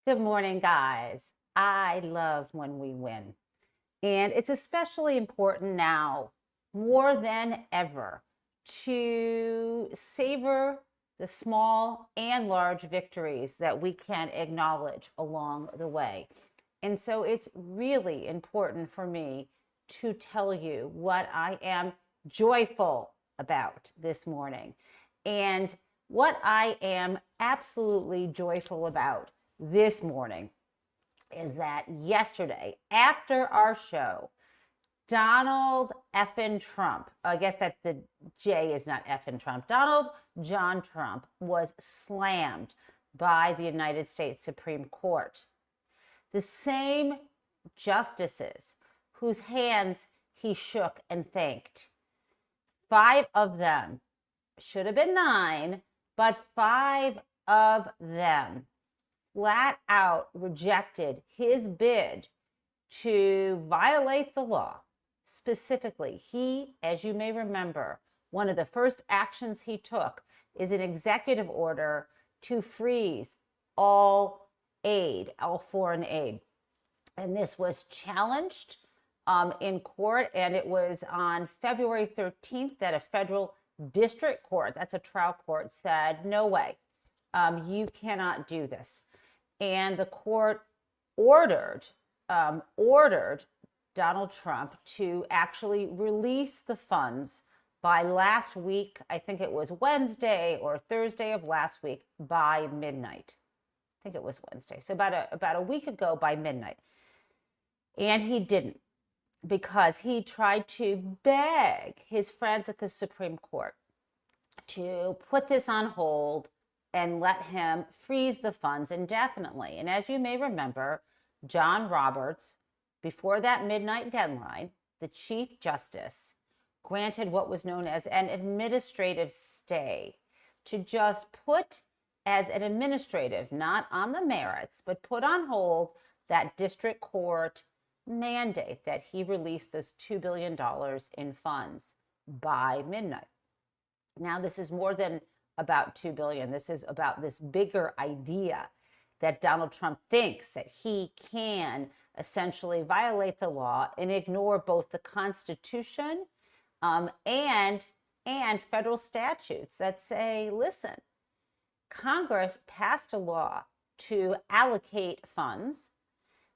Good morning, guys. I love when we win. And it's especially important now, more than ever, to savor the small and large victories that we can acknowledge along the way. And so it's really important for me to tell you what I am joyful about this morning. And what I am absolutely joyful about this morning is that yesterday, after our show, Donald effin Trump, I guess that the J is not effin Trump, Donald John Trump was slammed by the United States Supreme Court. The same justices whose hands he shook and thanked. 5 of them, should have been 9, but 5 of them flat out rejected his bid to violate the law. Specifically, he, as you may remember, one of the first actions he took is an executive order to freeze all aid, all foreign aid. And this was challenged in court, and it was on February 13th that a federal district court, that's a trial court, said, no way, you cannot do this. And the court ordered Donald Trump to actually release the funds by last week. I think it was Wednesday or Thursday of last week by midnight. I think it was Wednesday. So about a week ago by midnight. And he didn't, because he tried to beg his friends at the Supreme Court to put this on hold and let him freeze the funds indefinitely. And as you may remember, John Roberts, before that midnight deadline, the Chief Justice granted what was known as an administrative stay to just put as an administrative, not on the merits, but put on hold that district court mandate that he release those $2 billion in funds by midnight. Now, this is more than about $2 billion. This is about this bigger idea that Donald Trump thinks that he can essentially violate the law and ignore both the Constitution and federal statutes that say, listen, Congress passed a law to allocate funds.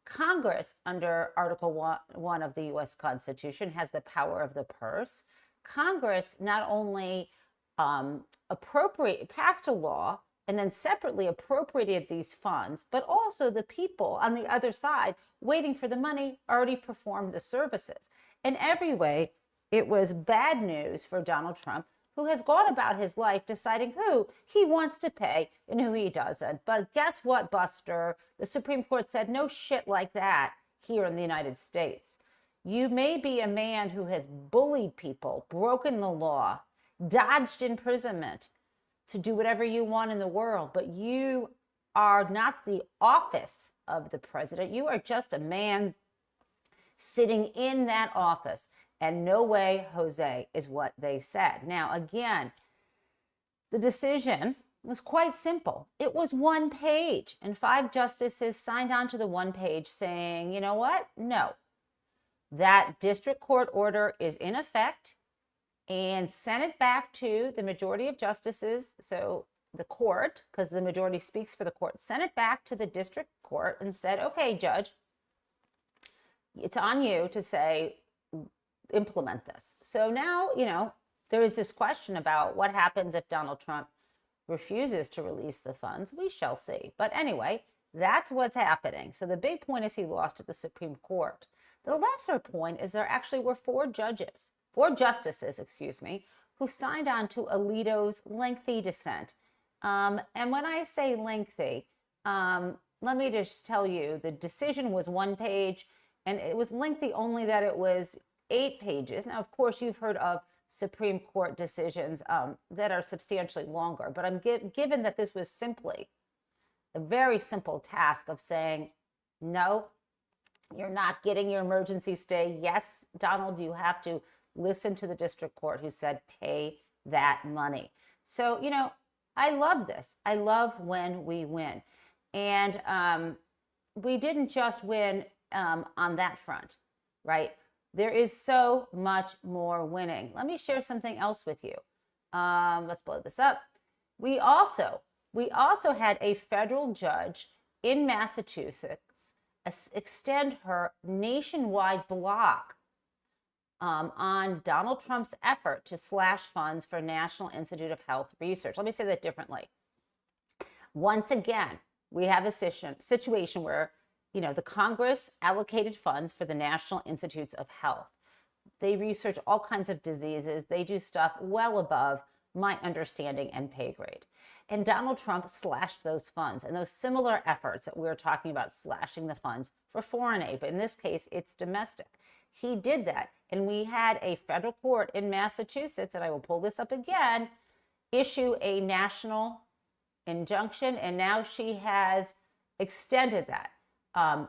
Congress, under Article 1 of the U.S. Constitution, has the power of the purse. Congress not only passed a law and then separately appropriated these funds, but also the people on the other side waiting for the money already performed the services. In every way, it was bad news for Donald Trump, who has gone about his life deciding who he wants to pay and who he doesn't. But guess what, Buster? The Supreme Court said no shit like that here in the United States. You may be a man who has bullied people, broken the law, dodged imprisonment to do whatever you want in the world, but you are not the office of the president. You are just a man sitting in that office. And no way, Jose, is what they said. Now, again, the decision was quite simple. It was 1 page, and 5 justices signed on to the 1 page saying, you know what? No, that district court order is in effect, and sent it back to the majority of justices. So the court, because the majority speaks for the court, sent it back to the district court and said, okay, judge, it's on you to say, implement this. So now, there is this question about what happens if Donald Trump refuses to release the funds. We shall see. But anyway, that's what's happening. So the big point is he lost at the Supreme Court. The lesser point is there actually were 4 justices, who signed on to Alito's lengthy dissent. And when I say lengthy, let me just tell you, the decision was 1 page, and it was lengthy only that it was 8 pages. Now, of course, you've heard of Supreme Court decisions that are substantially longer, but I'm given that this was simply a very simple task of saying, no, you're not getting your emergency stay. Yes, Donald, you have to listen to the district court who said pay that money. So, I love this. I love when we win. And we didn't just win on that front, right? There is so much more winning. Let me share something else with you. Let's blow this up. We also had a federal judge in Massachusetts extend her nationwide block on Donald Trump's effort to slash funds for National Institute of Health research. Let me say that differently. Once again, we have a situation where, the Congress allocated funds for the National Institutes of Health. They research all kinds of diseases. They do stuff well above my understanding and pay grade. And Donald Trump slashed those funds, and those similar efforts that we're talking about, slashing the funds for foreign aid, but in this case, it's domestic. He did that, and we had a federal court in Massachusetts, and I will pull this up again, issue a national injunction, and now she has extended that.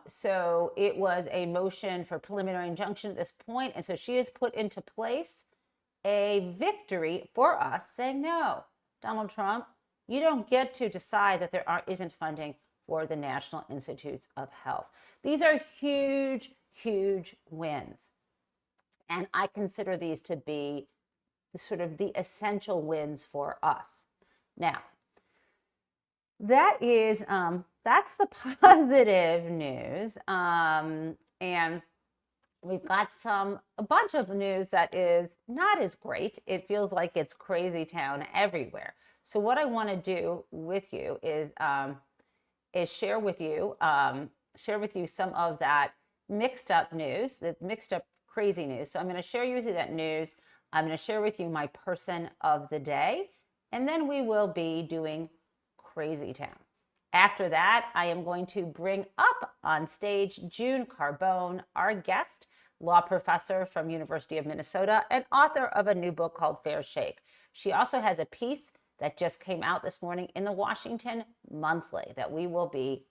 So it was a motion for preliminary injunction at this point, and so she has put into place a victory for us, saying, no, Donald Trump, you don't get to decide that there isn't funding for the National Institutes of Health. These are huge, huge wins. And I consider these to be sort of the essential wins for us. Now, that's the positive news. And we've got a bunch of news that is not as great. It feels like it's crazy town everywhere. So what I want to do with you is share with you some of that mixed up news, the mixed up crazy news. So I'm going to share you that news. I'm going to share with you my person of the day, and then we will be doing Crazy Town. After that, I am going to bring up on stage June Carbone, our guest, law professor from University of Minnesota and author of a new book called Fair Shake. She also has a piece that just came out this morning in the Washington Monthly that we will be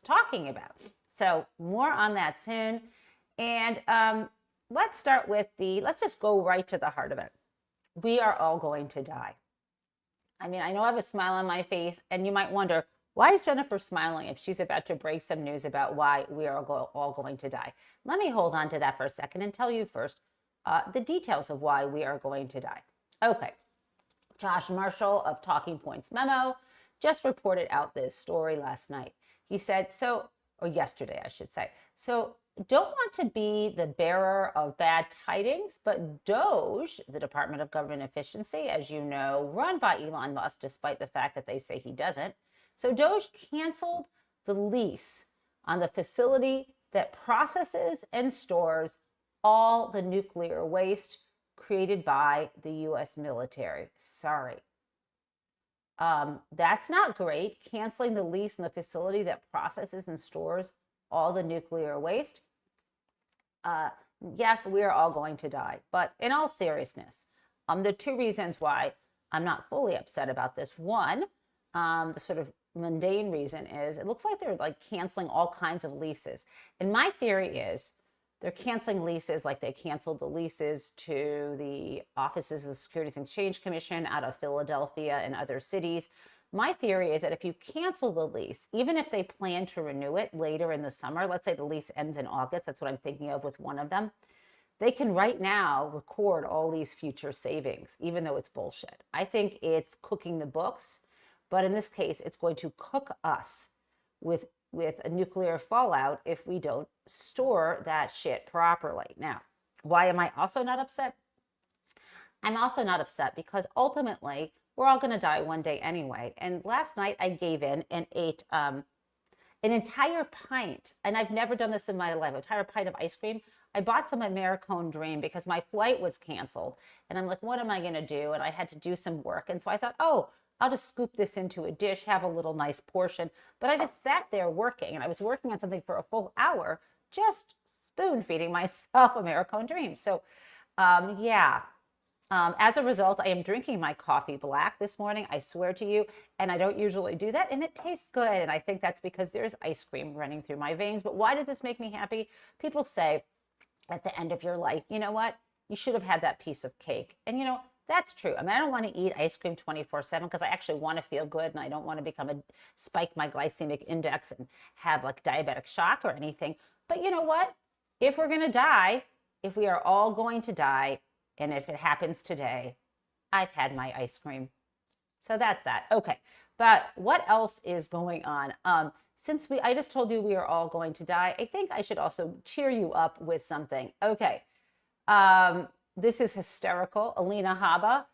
talking about. So more on that soon. And let's just go right to the heart of it. We are all going to die. I mean, I know I have a smile on my face, and you might wonder, why is Jennifer smiling if she's about to break some news about why we are all going to die? Let me hold on to that for a second and tell you first the details of why we are going to die. Okay. Josh Marshall of Talking Points Memo just reported out this story last night. He said, or yesterday, I should say. So don't want to be the bearer of bad tidings, but DOGE, the Department of Government Efficiency, as you know, run by Elon Musk, despite the fact that they say he doesn't. So DOGE canceled the lease on the facility that processes and stores all the nuclear waste created by the U.S. military. Sorry. That's not great. Canceling the lease on the facility that processes and stores all the nuclear waste. Yes, we are all going to die. But in all seriousness, the two reasons why I'm not fully upset about this. One, the sort of mundane reason is it looks like they're canceling all kinds of leases. And my theory is they're canceling leases like they canceled the leases to the offices of the Securities and Exchange Commission out of Philadelphia and other cities. My theory is that if you cancel the lease, even if they plan to renew it later in the summer, let's say the lease ends in August, that's what I'm thinking of with one of them, they can right now record all these future savings, even though it's bullshit. I think it's cooking the books, but in this case, it's going to cook us with a nuclear fallout if we don't store that shit properly. Now, why am I also not upset? I'm also not upset because ultimately, we're all going to die one day anyway. And last night I gave in and ate an entire pint, and I've never done this in my life, an entire pint of ice cream. I bought some Americone Dream because my flight was canceled. And I'm like, what am I going to do? And I had to do some work. And so I thought, I'll just scoop this into a dish, have a little nice portion. But I just sat there working, and I was working on something for a full hour, just spoon feeding myself Americone Dream. So, as a result, I am drinking my coffee black this morning, I swear to you, and I don't usually do that, and it tastes good, and I think that's because there's ice cream running through my veins. But why does this make me happy? People say at the end of your life, you know what? You should have had that piece of cake. And That's true. I mean, I don't want to eat ice cream 24/7 because I actually want to feel good and I don't want to spike my glycemic index and have like diabetic shock or anything. But you know what? If we're going to die, if we are all going to die, and if it happens today, I've had my ice cream. So that's that. Okay. But what else is going on? Since I just told you we are all going to die, I think I should also cheer you up with something. Okay. This is hysterical. Alina Habba,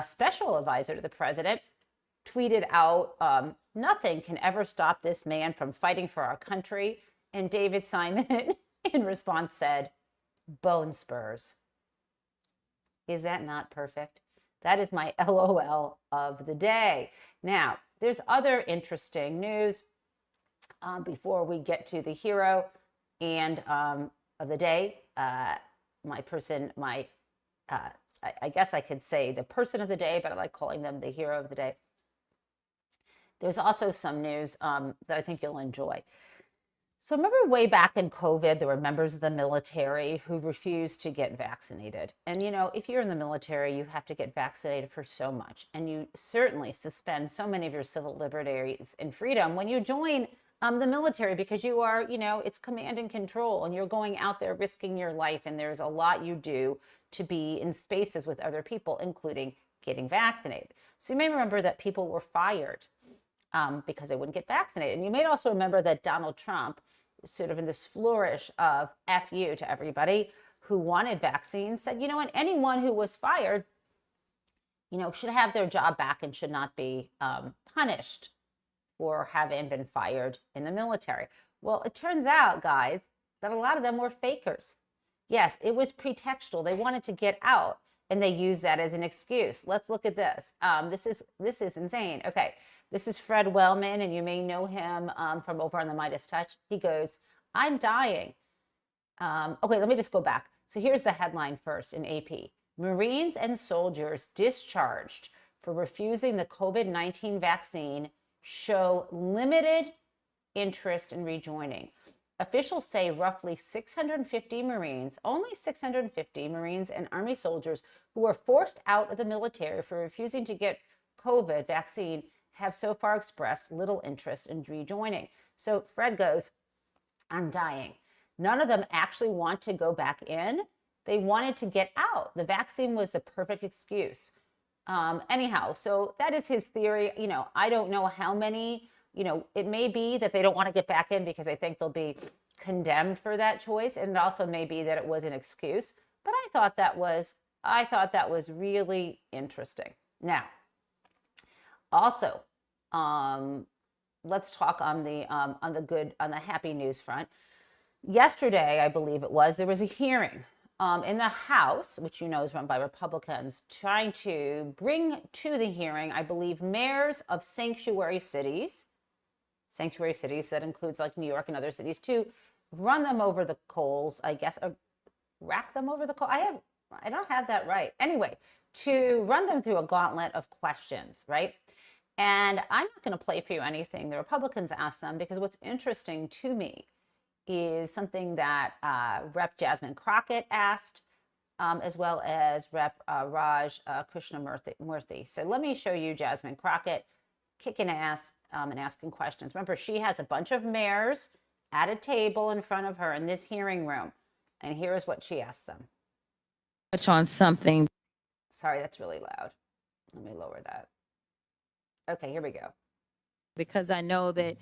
special advisor to the president, tweeted out, nothing can ever stop this man from fighting for our country. And David Simon, in response, said, bone spurs. Is that not perfect? That is my LOL of the day. Now, there's other interesting news before we get to the hero and of the day. I guess I could say the person of the day, but I like calling them the hero of the day. There's also some news that I think you'll enjoy. So remember way back in COVID, there were members of the military who refused to get vaccinated. And, you know, if you're in the military, you have to get vaccinated for so much. And you certainly suspend so many of your civil liberties and freedom when you join the military, because you are, you know, it's command and control and you're going out there risking your life. And there's a lot you do to be in spaces with other people, including getting vaccinated. So you may remember that people were fired because they wouldn't get vaccinated. And you may also remember that Donald Trump, sort of in this flourish of F you to everybody who wanted vaccines, said, you know, and anyone who was fired, you know, should have their job back and should not be punished for having been fired in the military. Well, it turns out, guys, that a lot of them were fakers. Yes, it was pretextual. They wanted to get out and they used that as an excuse. Let's look at this. This is insane. Okay. This is Fred Wellman, and you may know him from over on the Midas Touch. He goes, I'm dying. Okay, let me just go back. So here's the headline first in AP. Marines and soldiers discharged for refusing the COVID-19 vaccine show limited interest in rejoining. Officials say roughly 650 Marines, only 650 Marines and Army soldiers who were forced out of the military for refusing to get COVID vaccine have so far expressed little interest in rejoining. So Fred goes, I'm dying. None of them actually want to go back in. They wanted to get out. The vaccine was the perfect excuse. Anyhow, so that is his theory. You know, I don't know how many, you know, it may be that they don't want to get back in because they think they'll be condemned for that choice. And it also may be that it was an excuse. But I thought that was really interesting. Now, also, let's talk on the happy news front. Yesterday, I believe it was, there was a hearing in the House, which you know is run by Republicans, trying to bring to the hearing, I believe, mayors of sanctuary cities that includes like New York and other cities, to run them over the coals, I guess, or rack them over the coals. I don't have that right. Anyway, to run them through a gauntlet of questions, right? And I'm not going to play for you anything the Republicans asked them, because what's interesting to me is something that Rep. Jasmine Crockett asked, as well as Rep. Raj Krishnamurthy. So let me show you Jasmine Crockett kicking ass and asking questions. Remember, she has a bunch of mayors at a table in front of her in this hearing room. And here's what she asked them. Touch on something. Sorry, that's really loud. Let me lower that. Okay, here we go. Because I know that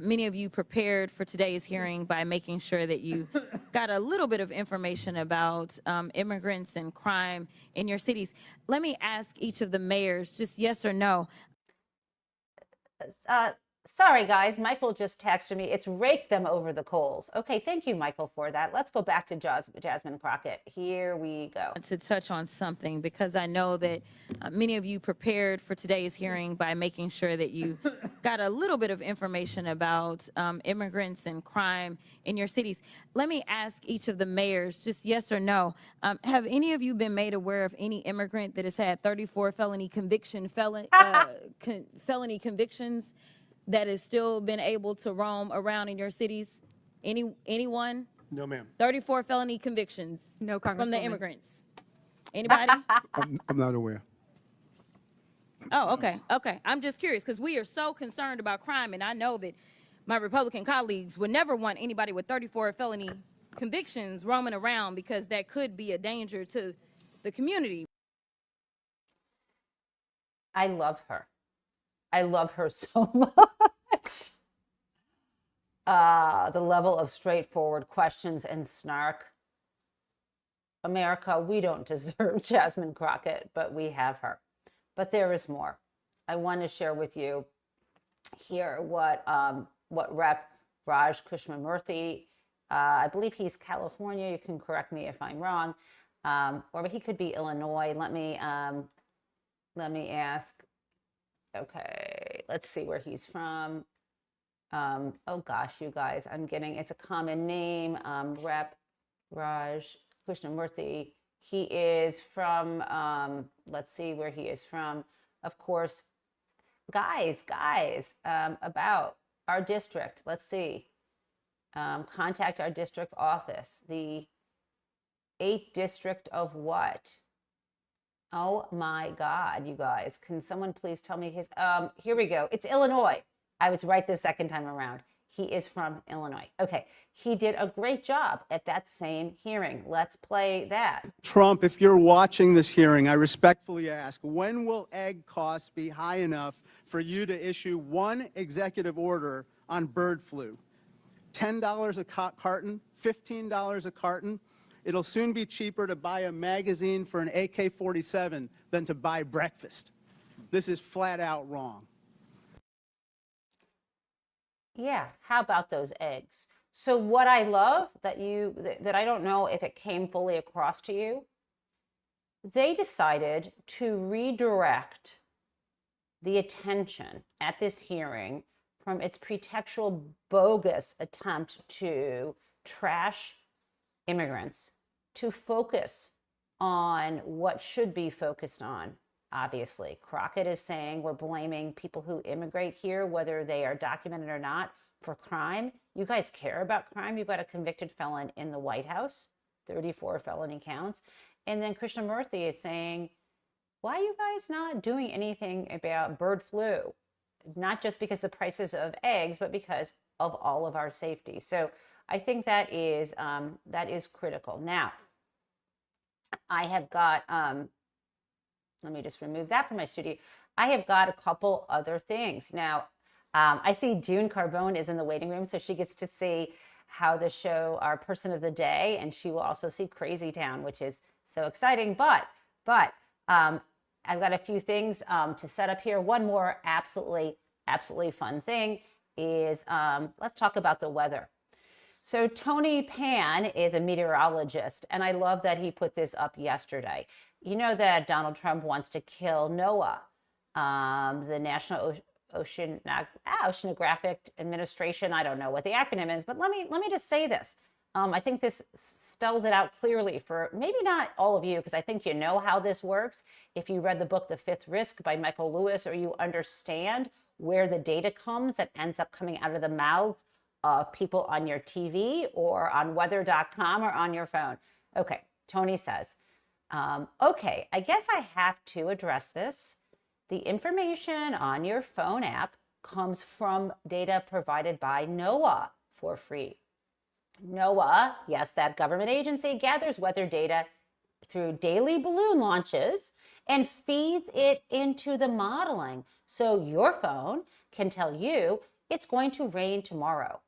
many of you prepared for today's hearing by making sure that you got a little bit of information about immigrants and crime in your cities. Let me ask each of the mayors, just yes or no. Sorry, guys. Michael just texted me. It's rake them over the coals. Okay, thank you, Michael, for that. Let's go back to Jasmine Crockett. Here we go. To touch on something, because I know that many of you prepared for today's hearing by making sure that you got a little bit of information about immigrants and crime in your cities. Let me ask each of the mayors, just yes or no. Have any of you been made aware of any immigrant that has had 34 felony convictions that has still been able to roam around in your cities? Anyone? No, ma'am. 34 felony convictions. No, from the Congresswoman. immigrants. Anybody? I'm not aware. Oh, okay. Okay. I'm just curious because we are so concerned about crime. And I know that my Republican colleagues would never want anybody with 34 felony convictions roaming around because that could be a danger to the community. I love her. I love her so much. The level of straightforward questions and snark. America, we don't deserve Jasmine Crockett, but we have her. But there is more. I want to share with you here what Rep. Raj Krishnamurthy, I believe he's California. You can correct me if I'm wrong, or he could be Illinois. Let me ask. Okay, let's see where he's from. Oh gosh, you guys, it's a common name. Rep. Raj Krishnamurthy. He is from, let's see where he is from. Of course, guys, about our district. Let's see. Contact our district office. The 8th district of what? Oh my God, you guys. Can someone please tell me his, here we go. It's Illinois. I was right the second time around. He is from Illinois. Okay, he did a great job at that same hearing. Let's play that. Trump, if you're watching this hearing, I respectfully ask, when will egg costs be high enough for you to issue one executive order on bird flu? $10 a carton, $15 a carton. It'll soon be cheaper to buy a magazine for an AK-47 than to buy breakfast. This is flat out wrong. Yeah, how about those eggs? So what I love that I don't know if it came fully across to you, they decided to redirect the attention at this hearing from its pretextual bogus attempt to trash immigrants to focus on what should be focused on. Obviously, Crockett is saying we're blaming people who immigrate here, whether they are documented or not, for crime. You guys care about crime? You've got a convicted felon in the White House, 34 felony counts. And then Krishnamurthy is saying, why are you guys not doing anything about bird flu? Not just because the prices of eggs, but because of all of our safety. So I think that is critical. Now, I have got, let me just remove that from my studio. I have got a couple other things. Now, I see June Carbone is in the waiting room, so she gets to see how the show, our person of the day, and she will also see Crazy Town, which is so exciting. But I've got a few things to set up here. One more absolutely fun thing is let's talk about the weather. So Tony Pan is a meteorologist, and I love that he put this up yesterday. You know that Donald Trump wants to kill NOAA, the National Oceanographic Administration. I don't know what the acronym is, but let me just say this. I think this spells it out clearly for maybe not all of you, because I think you know how this works. If you read the book, The Fifth Risk by Michael Lewis, or you understand where the data comes that ends up coming out of the mouths of people on your TV or on weather.com or on your phone. Okay, Tony says, okay, I guess I have to address this. The information on your phone app comes from data provided by NOAA for free. NOAA, yes, that government agency, gathers weather data through daily balloon launches and feeds it into the modeling. So your phone can tell you it's going to rain tomorrow.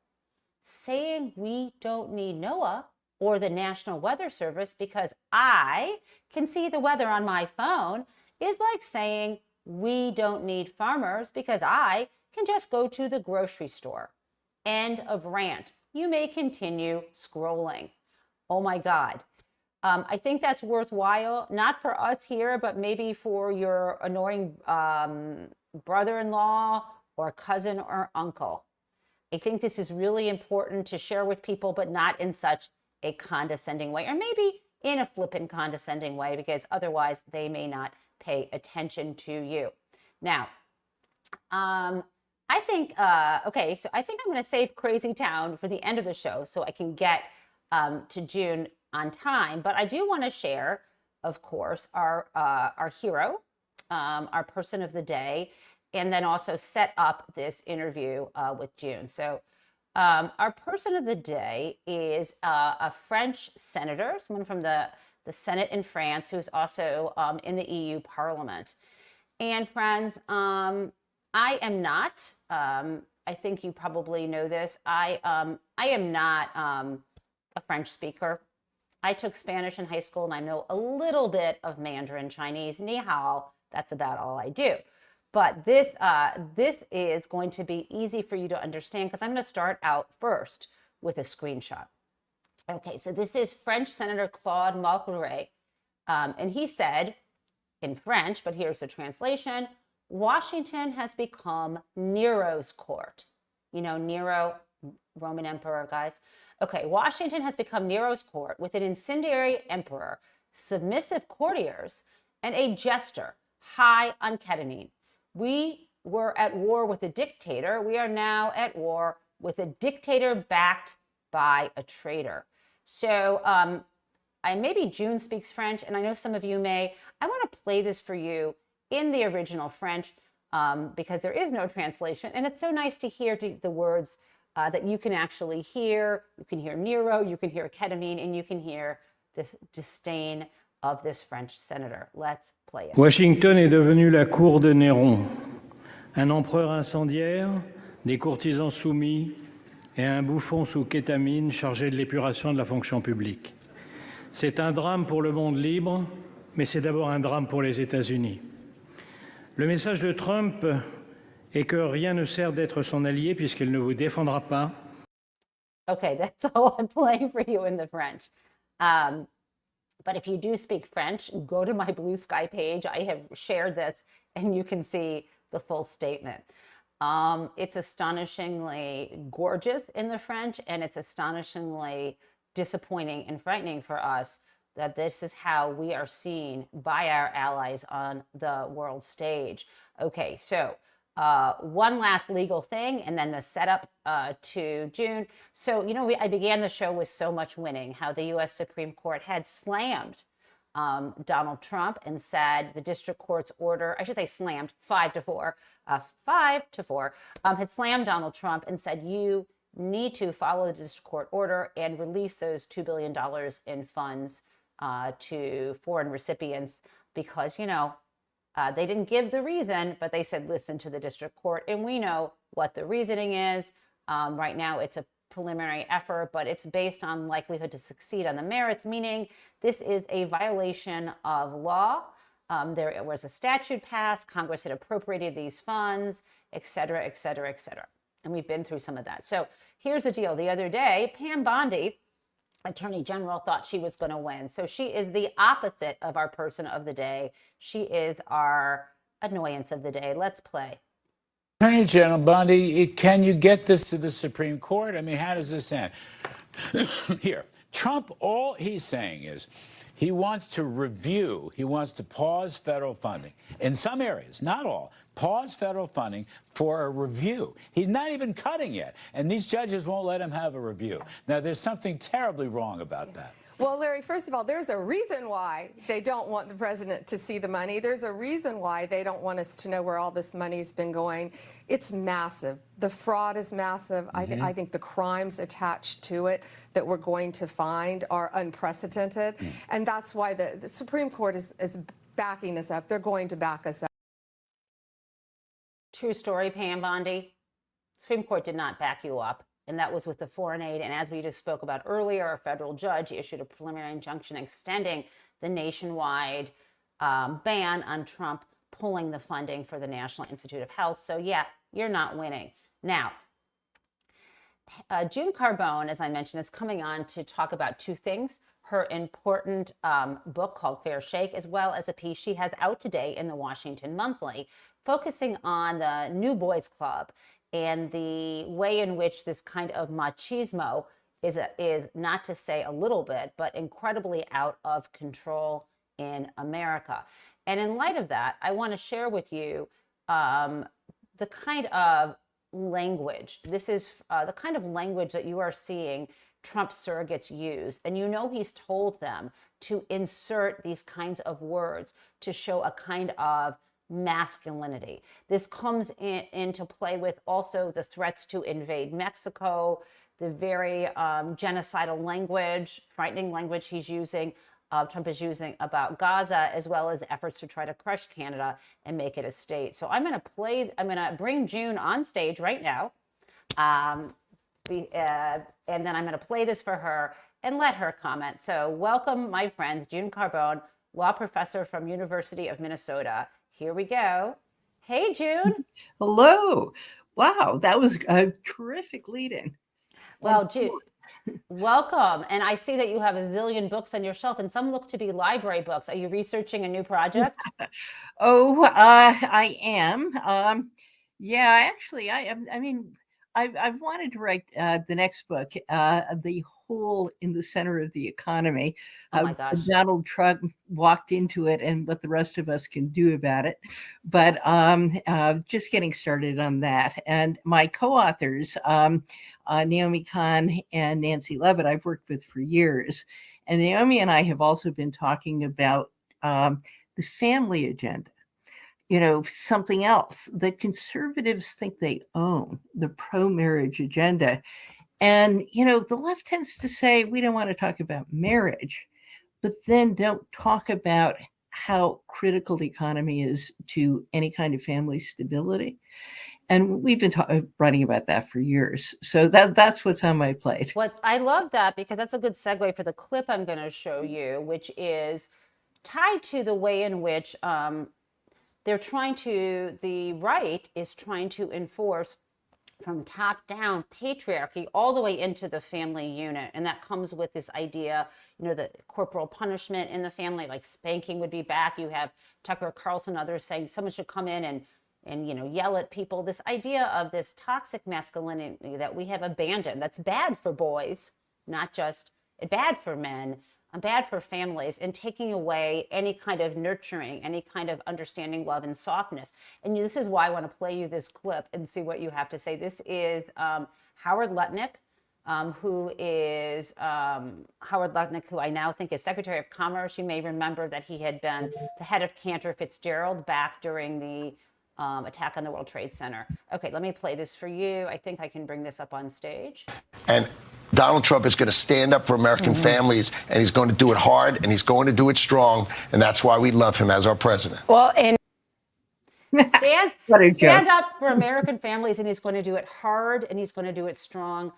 Saying we don't need NOAA or the National Weather Service because I can see the weather on my phone is like saying we don't need farmers because I can just go to the grocery store. End of rant. You may continue scrolling. Oh my God. I think that's worthwhile, not for us here, but maybe for your annoying brother-in-law or cousin or uncle. I think this is really important to share with people, but not in such a condescending way, or maybe in a flippant condescending way, because otherwise they may not pay attention to you. Now, I think, okay, so I think I'm going to save Crazy Town for the end of the show so I can get to June on time. But I do want to share of course, our hero, our person of the day, and then also set up this interview with June. So our person of the day is a French senator, someone from the Senate in France, who's also in the EU Parliament. And friends, I am not, I think you probably know this, I am not a French speaker. I took Spanish in high school and I know a little bit of Mandarin Chinese. Ni hao, that's about all I do. But this is going to be easy for you to understand because I'm going to start out first with a screenshot. Okay, so this is French Senator Claude Malhuret, and he said in French, but here's the translation: Washington has become Nero's court. You know, Nero, Roman emperor, guys. Okay, Washington has become Nero's court with an incendiary emperor, submissive courtiers, and a jester high on ketamine. We were at war with a dictator. We are now at war with a dictator backed by a traitor. So maybe June speaks French, and I know some of you may. I want to play this for you in the original French because there is no translation, and it's so nice to hear the words that you can actually hear. You can hear Nero, you can hear ketamine, and you can hear the disdain of this French senator. Let's play it. Washington est devenu la cour de Néron, un empereur incendiaire, des courtisans soumis et un bouffon sous kétamine chargé de l'épuration de la fonction publique. C'est un drame pour le monde libre, mais c'est d'abord un drame pour les États-Unis. Le message de Trump est que rien ne sert d'être son allié puisqu'il ne vous défendra pas. Okay, that's all I'm playing for you in the French. But if you do speak French, go to my Blue Sky page. I have shared this and you can see the full statement. It's astonishingly gorgeous in the French, and it's astonishingly disappointing and frightening for us that this is how we are seen by our allies on the world stage. Okay, so one last legal thing, and then the setup to June. So, you know, I began the show with so much winning, how the U.S. Supreme Court had slammed Donald Trump and said the district court's order, I should say slammed, 5-4, had slammed Donald Trump and said, you need to follow the district court order and release those $2 billion in funds to foreign recipients because, you know, they didn't give the reason, but they said, listen to the district court. And we know what the reasoning is. Right now, it's a preliminary effort, but it's based on likelihood to succeed on the merits, meaning this is a violation of law. There was a statute passed, Congress had appropriated these funds, et cetera, et cetera, et cetera. And we've been through some of that. So here's the deal. The other day, Pam Bondi, Attorney General, thought she was going to win. So she is the opposite of our person of the day. She is our annoyance of the day. Let's play. Attorney General Bondi, can you get this to the Supreme Court? I mean, how does this end? Here, Trump, all he's saying is he wants to review, he wants to pause federal funding in some areas, not all, pause federal funding for a review. He's not even cutting yet, and these judges won't let him have a review. Now, there's something terribly wrong about that. Well, Larry, first of all, there's a reason why they don't want the president to see the money. There's a reason why they don't want us to know where all this money's been going. It's massive. The fraud is massive. I think the crimes attached to it that we're going to find are unprecedented. And that's why the Supreme Court is backing us up. They're going to back us up. True story, Pam Bondi. Supreme Court did not back you up. And that was with the foreign aid. And as we just spoke about earlier, a federal judge issued a preliminary injunction extending the nationwide ban on Trump pulling the funding for the National Institute of Health. So yeah, you're not winning. Now, June Carbone, as I mentioned, is coming on to talk about two things. Her important book called Fair Shake, as well as a piece she has out today in the Washington Monthly, focusing on the New Boys Club and the way in which this kind of machismo is not to say a little bit, but incredibly out of control in America. And in light of that, I want to share with you the kind of language. This is the kind of language that you are seeing Trump surrogates use. And you know he's told them to insert these kinds of words to show a kind of masculinity. This comes into play with also the threats to invade Mexico, the very genocidal language, frightening language Trump is using about Gaza, as well as efforts to try to crush Canada and make it a state. So I'm going to bring June on stage right now. And then I'm going to play this for her and let her comment. So welcome, my friends, June Carbone, law professor from University of Minnesota. Here we go. Hey, June. Hello. Wow, that was a terrific lead-in. Well, June, welcome. And I see that you have a zillion books on your shelf, and some look to be library books. Are you researching a new project? I am. Yeah, actually, I am. I mean, I've wanted to write the next book, The Hole in the Center of the Economy. Oh my gosh. Donald Trump walked into it and what the rest of us can do about it. But just getting started on that. And my co-authors, Naomi Kahn and Nancy Levitt, I've worked with for years. And Naomi and I have also been talking about the family agenda. You know, something else that conservatives think they own, the pro-marriage agenda. And, you know, the left tends to say, we don't want to talk about marriage, but then don't talk about how critical the economy is to any kind of family stability. And we've been writing about that for years. So that's what's on my plate. I love that, because that's a good segue for the clip I'm going to show you, which is tied to the way in which the right is trying to enforce from top down patriarchy all the way into the family unit. And that comes with this idea, you know, that corporal punishment in the family, like spanking, would be back. You have Tucker Carlson and others saying someone should come in and you know, yell at people. This idea of this toxic masculinity that we have abandoned, that's bad for boys, not just bad for men, bad for families, and taking away any kind of nurturing, any kind of understanding, love, and softness. And this is why I want to play you this clip and see what you have to say. This is Howard Lutnick, who I now think is Secretary of Commerce. You may remember that he had been the head of Cantor Fitzgerald back during the attack on the World Trade Center. Okay, let me play this for you. I think I can bring this up on stage. And Donald Trump is going to stand up for American families, and he's going to do it hard, and he's going to do it strong, and that's why we love him as our president. Well, and stand up for American families, and he's going to do it hard, and he's going to do it strong.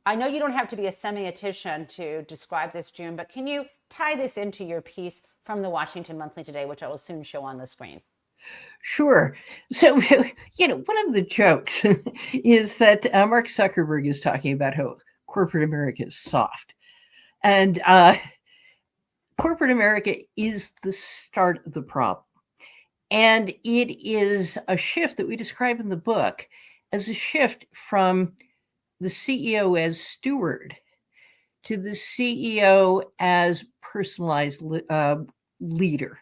I know you don't have to be a semiotician to describe this, June, but can you tie this into your piece from the Washington Monthly today, which I will soon show on the screen? Sure. So, you know, one of the jokes is that Mark Zuckerberg is talking about how corporate America is soft. And corporate America is the start of the problem. And it is a shift that we describe in the book as a shift from the CEO as steward to the CEO as personalized leader,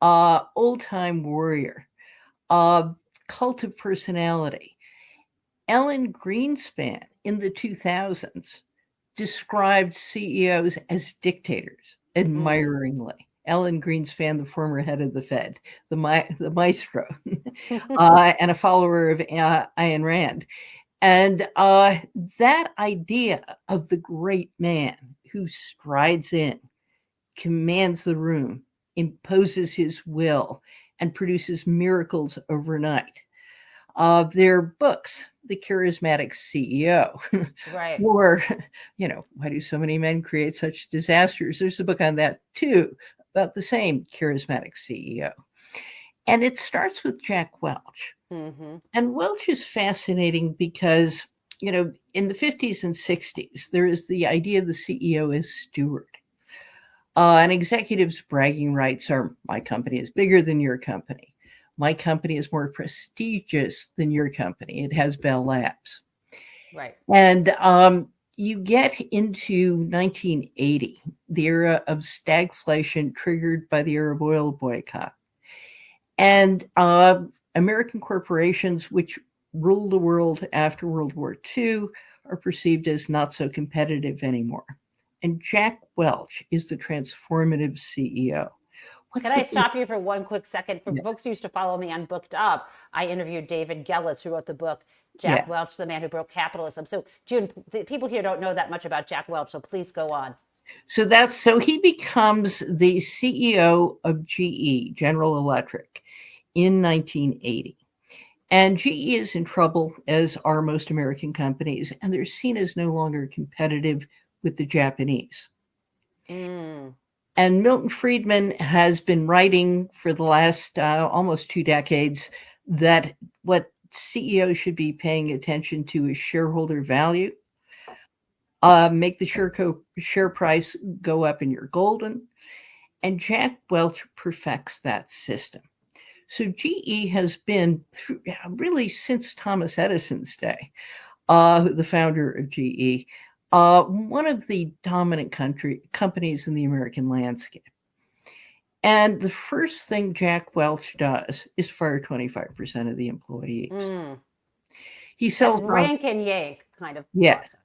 old-time warrior, cult of personality. Ellen Greenspan in the 2000s described CEOs as dictators admiringly. Ellen Greenspan, the former head of the Fed, the maestro, and a follower of Ayn Rand. And that idea of the great man who strides in, commands the room, imposes his will, and produces miracles overnight. Their books, The Charismatic CEO, right, or, you know, why do so many men create such disasters? There's a book on that too, about the same charismatic CEO. And it starts with Jack Welch. And Welch is fascinating because, you know, in the 50s and 60s, there is the idea of the CEO as steward. An executive's bragging rights are, my company is bigger than your company. My company is more prestigious than your company. It has Bell Labs. Right. And you get into 1980, the era of stagflation triggered by the Arab oil boycott. And American corporations, which ruled the world after World War II, are perceived as not so competitive anymore. And Jack Welch is the transformative CEO. Can I stop you for one quick second? For folks who used to follow me on Booked Up, I interviewed David Gellis, who wrote the book Jack Welch, The Man Who Broke Capitalism. So, June, the people here don't know that much about Jack Welch, so please go on. So he becomes the CEO of GE, General Electric, in 1980. And GE is in trouble, as are most American companies, and they're seen as no longer competitive with the Japanese. And Milton Friedman has been writing for the last almost 2 decades that what CEOs should be paying attention to is shareholder value. Make the share price go up and you're golden. And Jack Welch perfects that system. So GE has been through really since Thomas Edison's day, the founder of GE, one of the dominant companies in the American landscape. And the first thing Jack Welch does is fire 25% of the employees. He sells rank and yank kind of yes. process.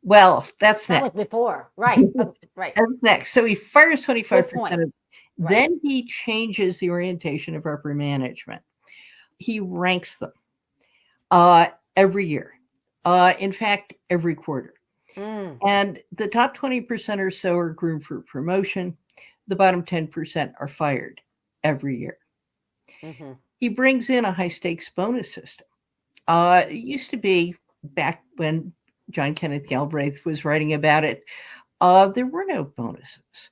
Well, that's that next. was before, right? Right. That's next. So he fires 25% of. Right. Then he changes the orientation of upper management. He ranks them every year. In fact, every quarter. And the top 20% or so are groomed for promotion. The bottom 10% are fired every year. He brings in a high stakes bonus system. It used to be back when John Kenneth Galbraith was writing about it, there were no bonuses.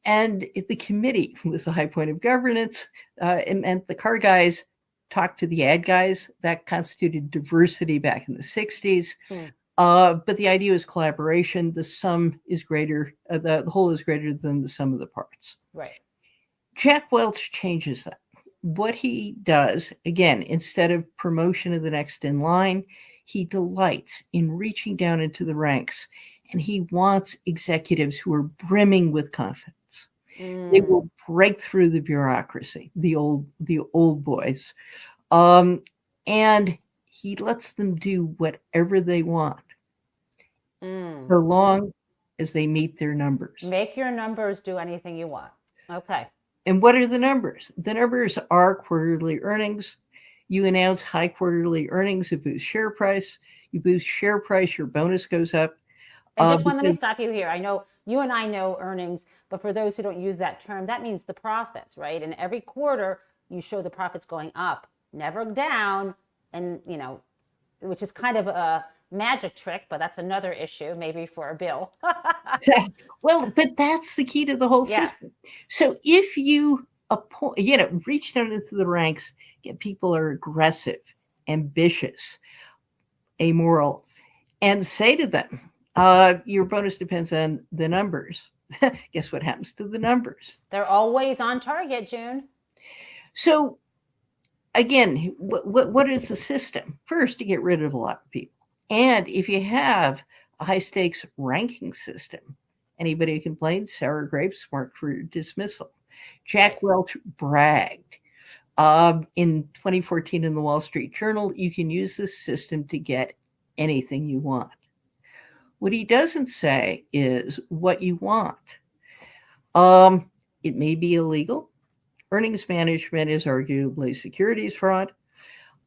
And the committee was the high point of governance. It meant the car guys talked to the ad guys. That constituted diversity back in the 60s. But the idea was collaboration. The sum is greater, the whole is greater than the sum of the parts. Right. Jack Welch changes that. What he does, again, instead of promotion of the next in line, he delights in reaching down into the ranks, and he wants executives who are brimming with confidence. They will break through the bureaucracy, the old boys, and he lets them do whatever they want, so long as they meet their numbers. Make your numbers do anything you want. Okay. And what are the numbers? The numbers are quarterly earnings. You announce high quarterly earnings, it boosts share price. You boost share price, your bonus goes up. And just let me stop you here. I know you and I know earnings, but for those who don't use that term, that means the profits, right? And every quarter you show the profits going up, never down, and which is kind of a magic trick, but that's another issue, maybe for a bill. Well, but that's the key to the whole system. So if you reach down into the ranks, get people are aggressive, ambitious, amoral, and say to them, your bonus depends on the numbers. Guess what happens to the numbers? They're always on target, June. So again, what is the system? First, to get rid of a lot of people. And if you have a high stakes ranking system, anybody who complains, sour grapes, marked for dismissal. Jack Welch bragged in 2014 in the Wall Street Journal, you can use this system to get anything you want. What he doesn't say is what you want. It may be illegal. Earnings management is arguably securities fraud.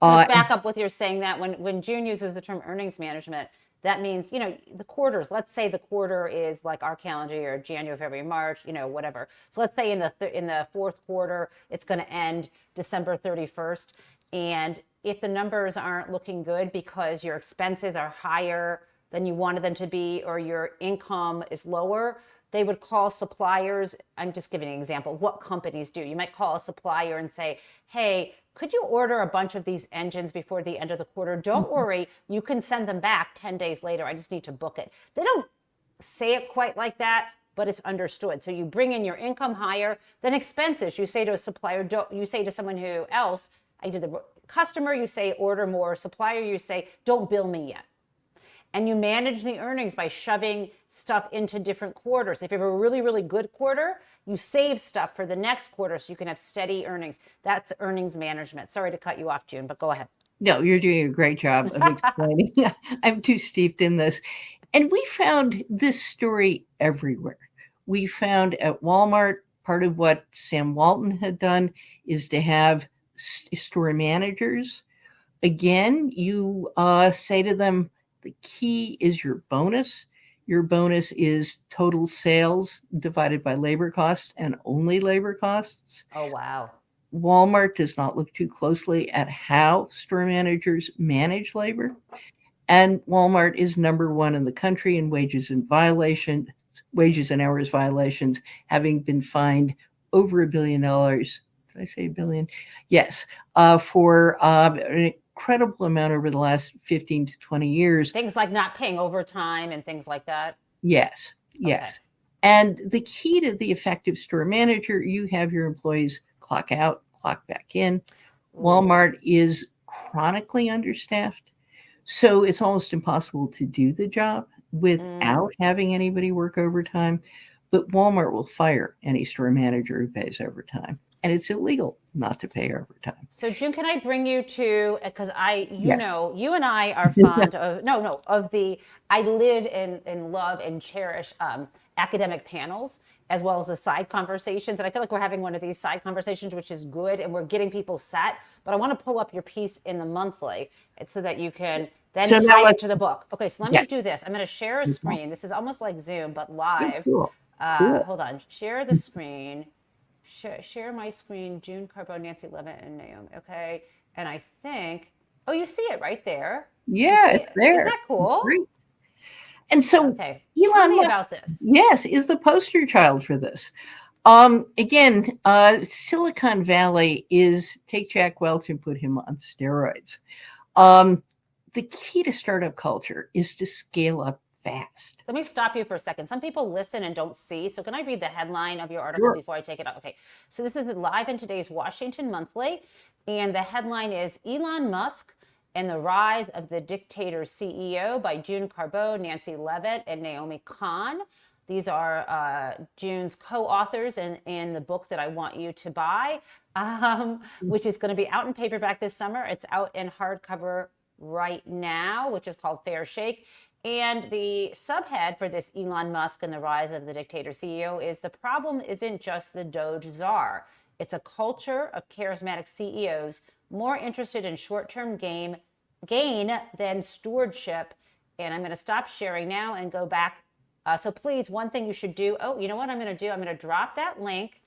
Let's back up with your saying that when June uses the term earnings management, that means, the quarters. Let's say the quarter is like our calendar year, January, February, March, whatever. So let's say in the fourth quarter, it's going to end December 31st. And if the numbers aren't looking good because your expenses are higher than you wanted them to be, or your income is lower, they would call suppliers. I'm just giving an example. What companies do. You might call a supplier and say, hey, could you order a bunch of these engines before the end of the quarter? Don't worry, you can send them back 10 days later. I just need to book it. They don't say it quite like that, but it's understood. So you bring in your income higher than expenses. You say to a supplier, you say to someone else, either the customer, you say order more. Supplier, you say don't bill me yet. And you manage the earnings by shoving stuff into different quarters. If you have a really, really good quarter, you save stuff for the next quarter so you can have steady earnings. That's earnings management. Sorry to cut you off, June, but go ahead. No, you're doing a great job of explaining. I'm too steeped in this. And we found this story everywhere. We found at Walmart, part of what Sam Walton had done is to have store managers. Again, you say to them, the key is your bonus. Your bonus is total sales divided by labor costs and only labor costs. Oh, wow. Walmart does not look too closely at how store managers manage labor. And Walmart is number one in the country in wages and hours violations, having been fined over $1 billion. Did I say $1 billion? Yes, for an incredible amount over the last 15 to 20 years. Things like not paying overtime and things like that. Yes, yes. Okay. And the key to the effective store manager, you have your employees clock out, clock back in. Walmart is chronically understaffed. So it's almost impossible to do the job without having anybody work overtime. But Walmart will fire any store manager who pays overtime. And it's illegal not to pay overtime. So June, can I bring you to, because Yes. you and I are fond of I live and love and cherish academic panels as well as the side conversations. And I feel like we're having one of these side conversations, which is good. And we're getting people set. But I want to pull up your piece in the monthly so that you can then tie it to the book. Okay, so let me do this. I'm going to share a screen. This is almost like Zoom, but live. Cool. Hold on. Share the screen. Share my screen, June Carbone, Nancy Levitt, and Naomi. Okay. And I think, oh, you see it right there. Yeah, it's there. Isn't that cool? Great. And so okay. Elon Tell me Musk, about this. Yes, is the poster child for this. Again, Silicon Valley is take Jack Welch and put him on steroids. The key to startup culture is to scale up fast. Let me stop you for a second. Some people listen and don't see. So can I read the headline of your article before I take it out? Okay. So this is live in today's Washington Monthly. And the headline is Elon Musk and the Rise of the Dictator CEO by June Carbone, Nancy Levitt, and Naomi Kahn. These are June's co-authors in the book that I want you to buy, which is going to be out in paperback this summer. It's out in hardcover right now, which is called Fair Shake. And the subhead for this Elon Musk and the Rise of the Dictator CEO is the problem isn't just the Doge czar. It's a culture of charismatic CEOs more interested in short-term gain than stewardship. And I'm going to stop sharing now and go back. So please, one thing you should do. Oh, you know what I'm going to do? I'm going to drop that link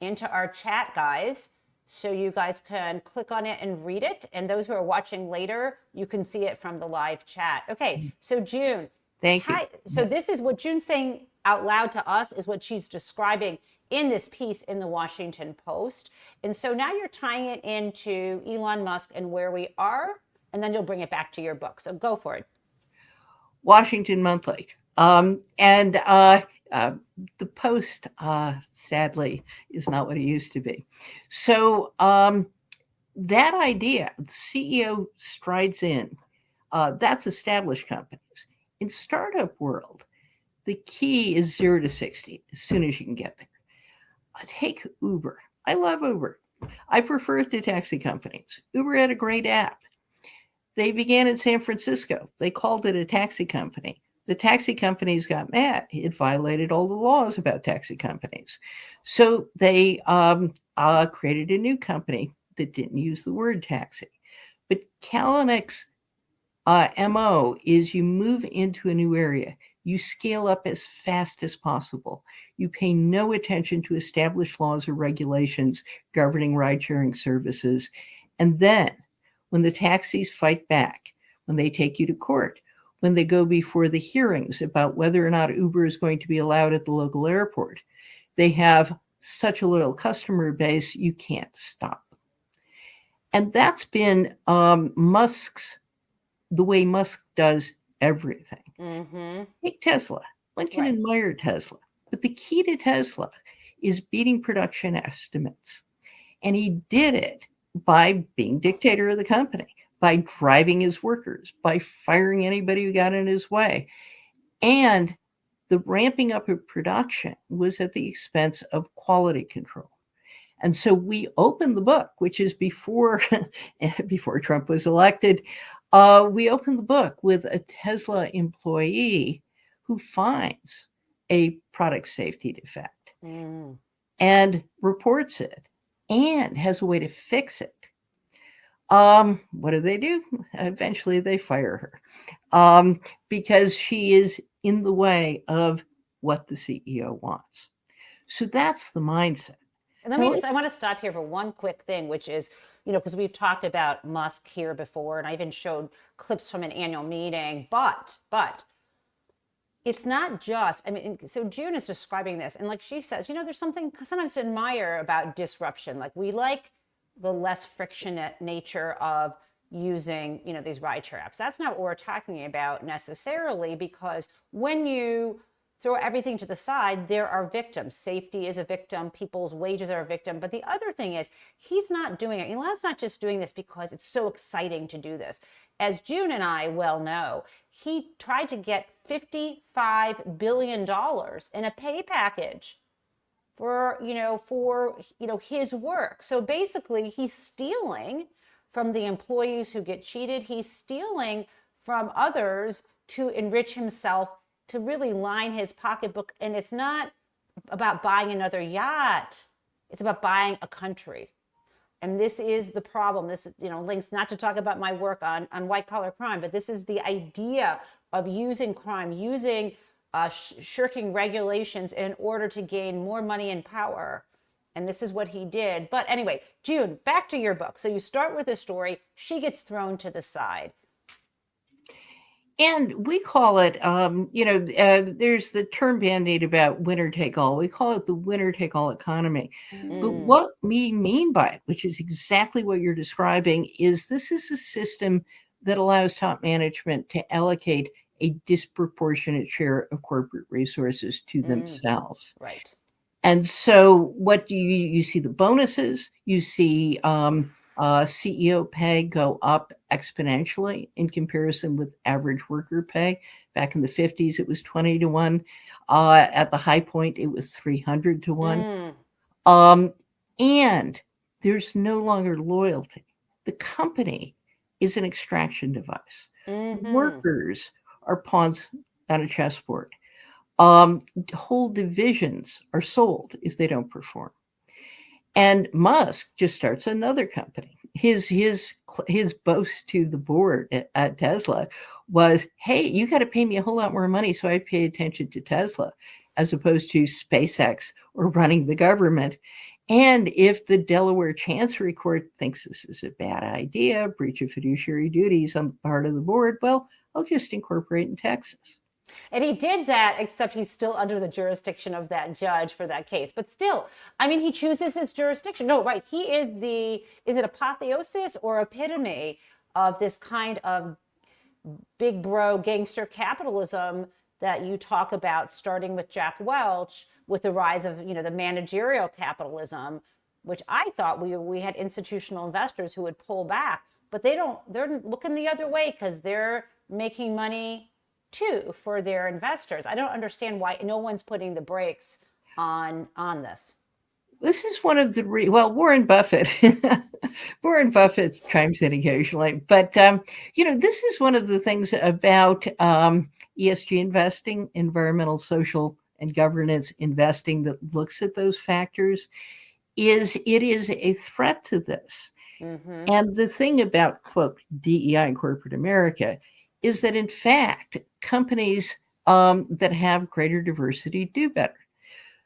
into our chat, guys, so you guys can click on it and read it. And those who are watching later, you can see it from the live chat. Okay, so June. Thank you. So this is what June's saying out loud to us is what she's describing in this piece in the Washington Post. And so now you're tying it into Elon Musk and where we are, and then you'll bring it back to your book. So go for it. Washington Monthly. The Post, sadly, is not what it used to be. So that idea, the CEO strides in, that's established companies. In startup world, the key is 0 to 60 as soon as you can get there. Take Uber. I love Uber. I prefer it to taxi companies. Uber had a great app. They began in San Francisco. They called it a taxi company. The taxi companies got mad. It violated all the laws about taxi companies. So they created a new company that didn't use the word taxi. But Kalanick's MO is you move into a new area. You scale up as fast as possible. You pay no attention to established laws or regulations governing ride-sharing services. And then when the taxis fight back, when they take you to court, when they go before the hearings about whether or not Uber is going to be allowed at the local airport, they have such a loyal customer base, you can't stop them. And that's been Musk's, the way Musk does everything. Mm-hmm. Take Tesla. One can admire Tesla. But the key to Tesla is beating production estimates. And he did it by being dictator of the company, by driving his workers, by firing anybody who got in his way. And the ramping up of production was at the expense of quality control. And so we opened the book, which is before before Trump was elected. We opened the book with a Tesla employee who finds a product safety defect and reports it and has a way to fix it. What do? Eventually they fire her because she is in the way of what the CEO wants. So that's the mindset. And I want to stop here for one quick thing, which is, because we've talked about Musk here before, and I even showed clips from an annual meeting, but it's not just, so June is describing this, and like she says, there's something sometimes to admire about disruption. Like, we like the less frictionate nature of using, these rideshare apps. That's not what we're talking about necessarily, because when you throw everything to the side, there are victims. Safety is a victim. People's wages are a victim. But the other thing is, he's not doing it. Elon's not just doing this because it's so exciting to do this. As June and I well know, he tried to get $55 billion in a pay package for his work. So basically, he's stealing from the employees who get cheated. He's stealing from others to enrich himself, to really line his pocketbook. And it's not about buying another yacht. It's about buying a country. And this is the problem. This, links not to talk about my work on white collar crime, but this is the idea of using crime, using shirking regulations in order to gain more money and power. And this is what he did. But anyway, June, back to your book. So you start with a story. She gets thrown to the side. And we call it, there's the term bandied about winner take all. We call it the winner take all economy. But what we mean by it, which is exactly what you're describing, is this is a system that allows top management to allocate a disproportionate share of corporate resources to themselves. Right. And so what do you see the bonuses, you see CEO pay go up exponentially in comparison with average worker pay. Back in the 50s, it was 20 to 1. At the high point, it was 300 to 1. And there's no longer loyalty. The company is an extraction device. Workers are pawns on a chessboard. Whole divisions are sold if they don't perform. And Musk just starts another company. His boast to the board at Tesla was, hey, you got to pay me a whole lot more money so I pay attention to Tesla, as opposed to SpaceX or running the government. And if the Delaware Chancery Court thinks this is a bad idea, breach of fiduciary duties on the part of the board, well, I'll just incorporate in Texas. And he did that, except he's still under the jurisdiction of that judge for that case. But still, he chooses his jurisdiction. No, right. He is is it apotheosis or epitome of this kind of big bro gangster capitalism that you talk about, starting with Jack Welch, with the rise of, the managerial capitalism, which I thought we had institutional investors who would pull back, but they're looking the other way because they're making money too for their investors. I don't understand why no one's putting the brakes on this. This is one of the Warren Buffett. Warren Buffett chimes in occasionally, but this is one of the things about ESG investing, environmental, social, and governance investing, that looks at those factors. It is a threat to this. And the thing about, quote, DEI in corporate America is that, in fact, companies that have greater diversity do better.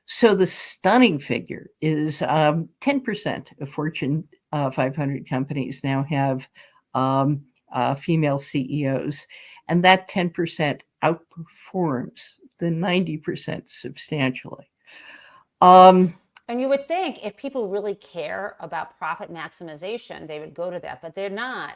So the stunning figure is 10% of Fortune 500 companies now have female CEOs, and that 10% outperforms the 90% substantially. And you would think if people really care about profit maximization, they would go to that, but they're not.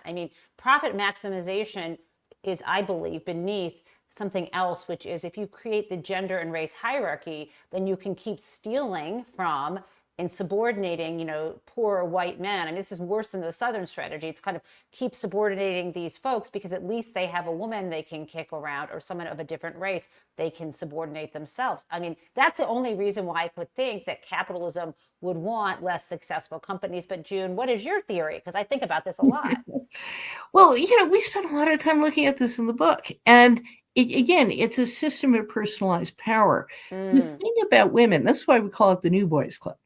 Profit maximization is, I believe, beneath something else, which is if you create the gender and race hierarchy, then you can keep stealing from in subordinating, poor white men. I mean, this is worse than the Southern strategy. It's kind of keep subordinating these folks because at least they have a woman they can kick around or someone of a different race they can subordinate themselves. I mean, that's the only reason why I could think that capitalism would want less successful companies. But June, what is your theory? Because I think about this a lot. Well, we spent a lot of time looking at this in the book. And again, it's a system of personalized power. The thing about women, that's why we call it the New Boys Club.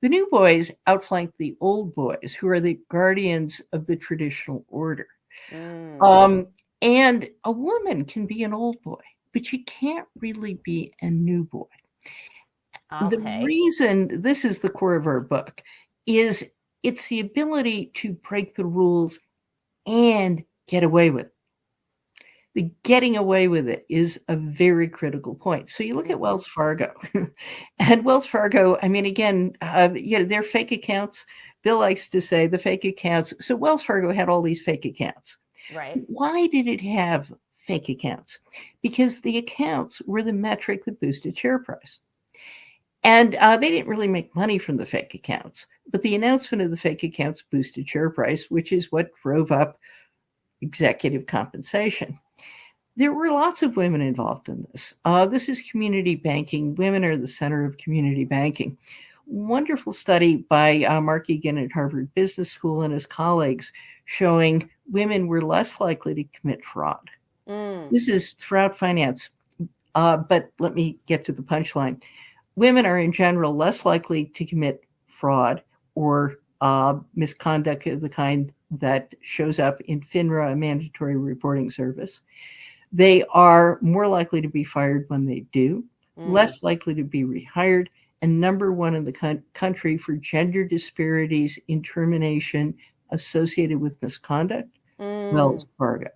The new boys outflank the old boys, who are the guardians of the traditional order. And a woman can be an old boy, but she can't really be a new boy. Okay. The reason this is the core of our book is it's the ability to break the rules and get away with it. The getting away with it is a very critical point. So you look at Wells Fargo, and Wells Fargo, I mean, again, they're fake accounts. Bill likes to say the fake accounts. So Wells Fargo had all these fake accounts. Right. Why did it have fake accounts? Because the accounts were the metric that boosted share price. And they didn't really make money from the fake accounts, but the announcement of the fake accounts boosted share price, which is what drove up executive compensation. There were lots of women involved in this. This is community banking. Women are the center of community banking. Wonderful study by Mark Egan at Harvard Business School and his colleagues showing women were less likely to commit fraud. This is throughout finance, but let me get to the punchline. Women are in general less likely to commit fraud or misconduct of the kind that shows up in FINRA, a mandatory reporting service. They are more likely to be fired when they do, less likely to be rehired, and number one in the country for gender disparities in termination associated with misconduct, Wells Fargo.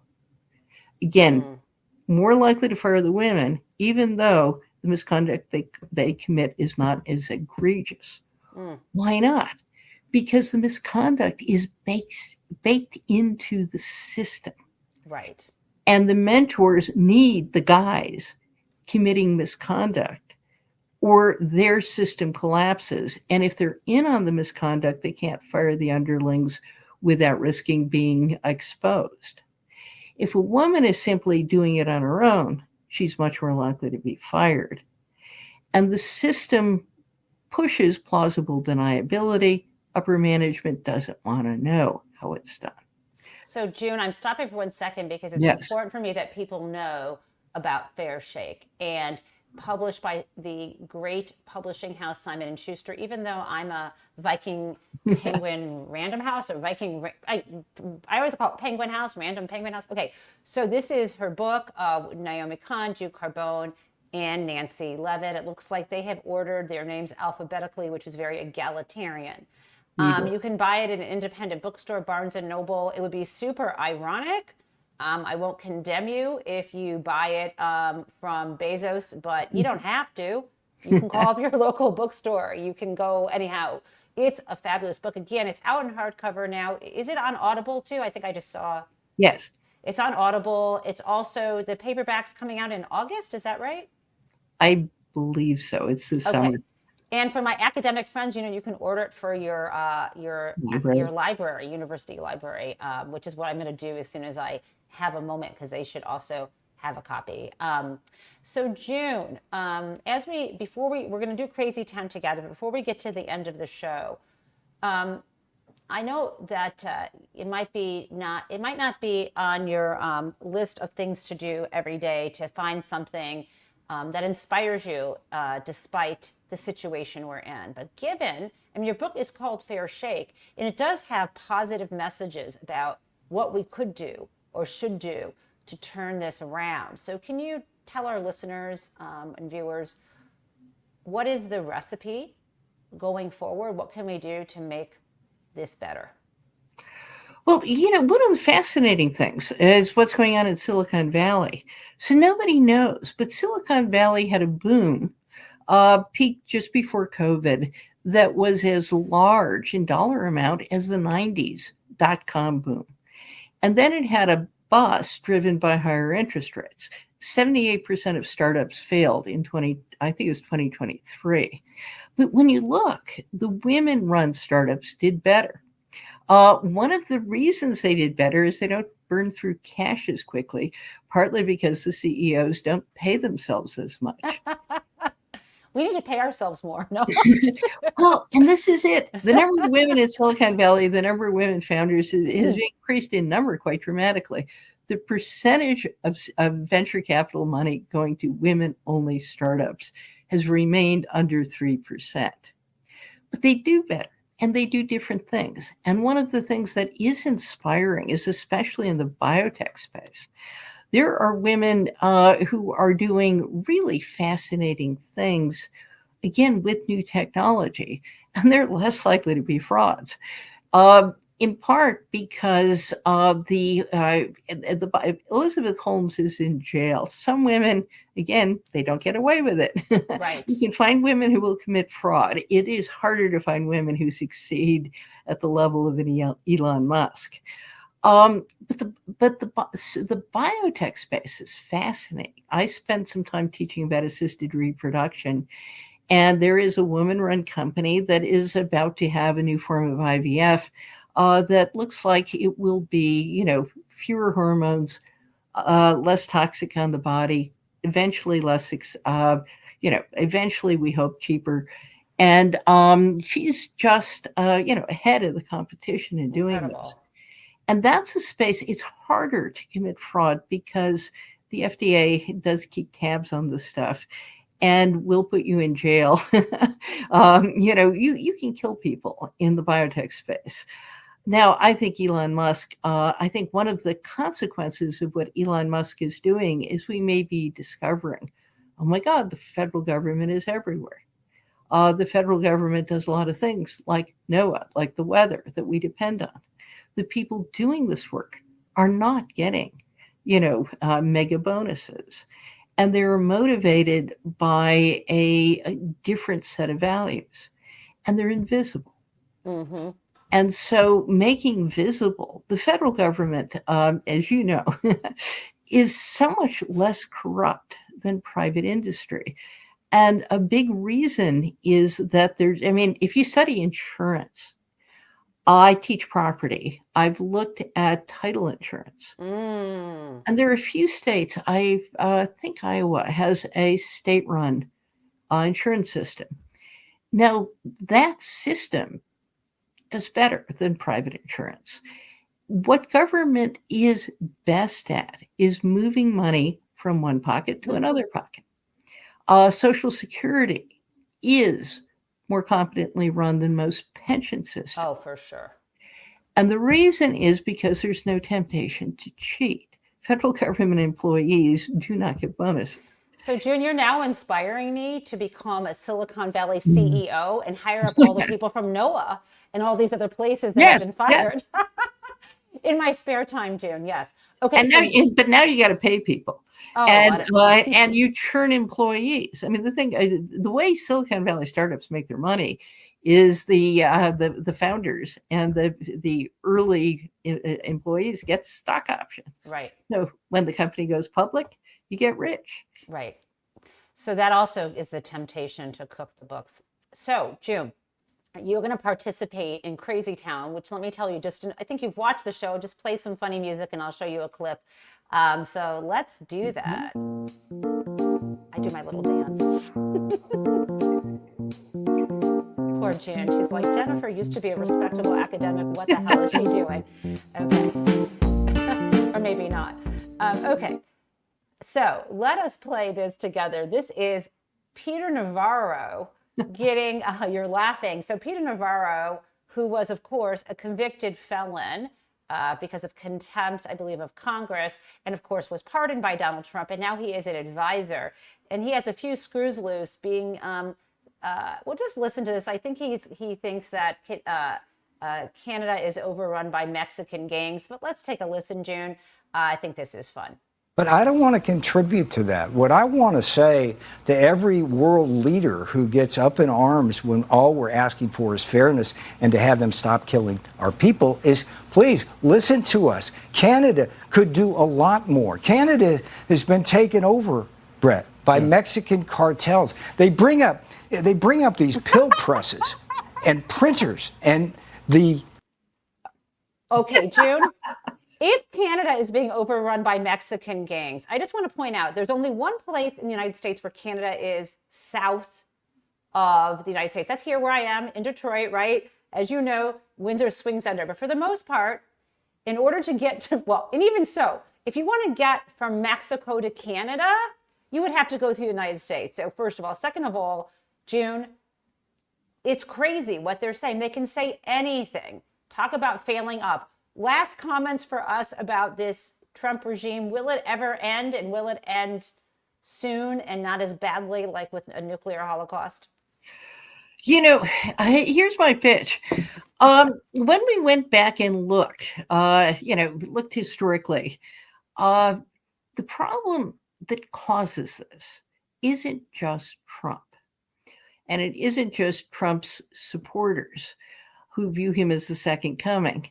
Again, more likely to fire the women, even though the misconduct they commit is not as egregious. Why not? Because the misconduct is baked into the system. Right. And the mentors need the guys committing misconduct or their system collapses. And if they're in on the misconduct, they can't fire the underlings without risking being exposed. If a woman is simply doing it on her own, she's much more likely to be fired. And the system pushes plausible deniability. Upper management doesn't want to know how it's done. So June, I'm stopping for 1 second because it's important for me that people know about Fair Shake, and published by the great publishing house Simon & Schuster. Even though I'm a Viking Penguin Random House or Viking, I always call it Penguin House, Random Penguin House. Okay, so this is her book, Naomi Kahn, June Carbone, and Nancy Levitt. It looks like they have ordered their names alphabetically, which is very egalitarian. You can buy it in an independent bookstore, Barnes & Noble. It would be super ironic. I won't condemn you if you buy it from Bezos, but you don't have to. You can call up your local bookstore. You can go anyhow. It's a fabulous book. Again, it's out in hardcover now. Is it on Audible too? I think I just saw. Yes. It's on Audible. It's also, the paperback's coming out in August. Is that right? I believe so. It's this summer. And for my academic friends, you can order it for your library, university library, which is what I'm going to do as soon as I have a moment, because they should also have a copy. So June, we're going to do Crazy Town together, but before we get to the end of the show, I know that it might not be on your list of things to do every day to find something that inspires you despite the situation we're in. But your book is called Fair Shake, and it does have positive messages about what we could do or should do to turn this around. So can you tell our listeners and viewers, what is the recipe going forward? What can we do to make this better? Well, one of the fascinating things is what's going on in Silicon Valley. So nobody knows, but Silicon Valley had a boom, peaked just before COVID, that was as large in dollar amount as the 90s .com boom. And then it had a bust driven by higher interest rates. 78% of startups failed in I think it was 2023. But when you look, the women-run startups did better. One of the reasons they did better is they don't burn through cash as quickly, partly because the CEOs don't pay themselves as much. We need to pay ourselves more. No. Well, and this is it. The number of women in Silicon Valley, the number of women founders has increased in number quite dramatically. The percentage of venture capital money going to women-only startups has remained under 3%. But they do better, and they do different things. And one of the things that is inspiring is, especially in the biotech space, there are women who are doing really fascinating things, again, with new technology, and they're less likely to be frauds. In part because Elizabeth Holmes is in jail. Some women, again, they don't get away with it. Right. You can find women who will commit fraud. It is harder to find women who succeed at the level of an Elon Musk. But the biotech space is fascinating. I spent some time teaching about assisted reproduction, and there is a woman-run company that is about to have a new form of IVF that looks like it will be, fewer hormones, less toxic on the body, eventually eventually we hope cheaper. And she's just, ahead of the competition in doing this. And that's a space, it's harder to commit fraud because the FDA does keep tabs on this stuff and will put you in jail. You can kill people in the biotech space. Now, I think Elon Musk, I think one of the consequences of what Elon Musk is doing is we may be discovering, oh my God, the federal government is everywhere. The federal government does a lot of things like NOAA, like the weather that we depend on. The people doing this work are not getting, mega bonuses. And they're motivated by a different set of values. And they're invisible. Mm-hmm. And so making visible the federal government, as you know, is so much less corrupt than private industry. And a big reason is that if you study insurance, I teach property. I've looked at title insurance. And there are a few states, I think Iowa has a state-run insurance system. Now, that system does better than private insurance. What government is best at is moving money from one pocket to another pocket. Social Security is more competently run than most pension systems. Oh, for sure. And the reason is because there's no temptation to cheat. Federal government employees do not get bonuses. So, June, you're now inspiring me to become a Silicon Valley CEO and hire up all the people from NOAA and all these other places that have been fired. Yes. In my spare time, June, yes. Okay. And but now you got to pay people. Oh, and you churn employees. I mean, the way Silicon Valley startups make their money is the founders and the early employees get stock options. Right. So when the company goes public, you get rich. Right. So that also is the temptation to cook the books. So, June, you're going to participate in Crazy Town, which, let me tell you, I think you've watched the show. Just play some funny music and I'll show you a clip. So let's do that. I do my little dance. Poor June. She's like, Jennifer used to be a respectable academic. What the hell is she doing? Okay. Or maybe not. Okay. So let us play this together. This is Peter Navarro getting, you're laughing. So Peter Navarro, who was, of course, a convicted felon because of contempt, I believe, of Congress, and of course was pardoned by Donald Trump, and now he is an advisor. And he has a few screws loose being, well, just listen to this. I think he thinks that Canada is overrun by Mexican gangs, but let's take a listen, June. I think this is fun. But I don't want to contribute to that. What I want to say to every world leader who gets up in arms when all we're asking for is fairness and to have them stop killing our people is, please listen to us. Canada could do a lot more. Canada has been taken over, Brett, by Mexican cartels. They bring up these pill presses and printers and the. Okay, June. If Canada is being overrun by Mexican gangs, I just want to point out there's only one place in the United States where Canada is south of the United States. That's here where I am in Detroit, right? As you know, Windsor swings under. But for the most part, in order to get to, well, and even so, if you want to get from Mexico to Canada, you would have to go through the United States. So first of all. Second of all, June, it's crazy what they're saying. They can say anything. Talk about failing up. Last comments for us about this Trump regime. Will it ever end, and will it end soon and not as badly like with a nuclear holocaust? Here's my pitch. When we went back and looked, looked historically, the problem that causes this isn't just Trump. And it isn't just Trump's supporters who view him as the second coming.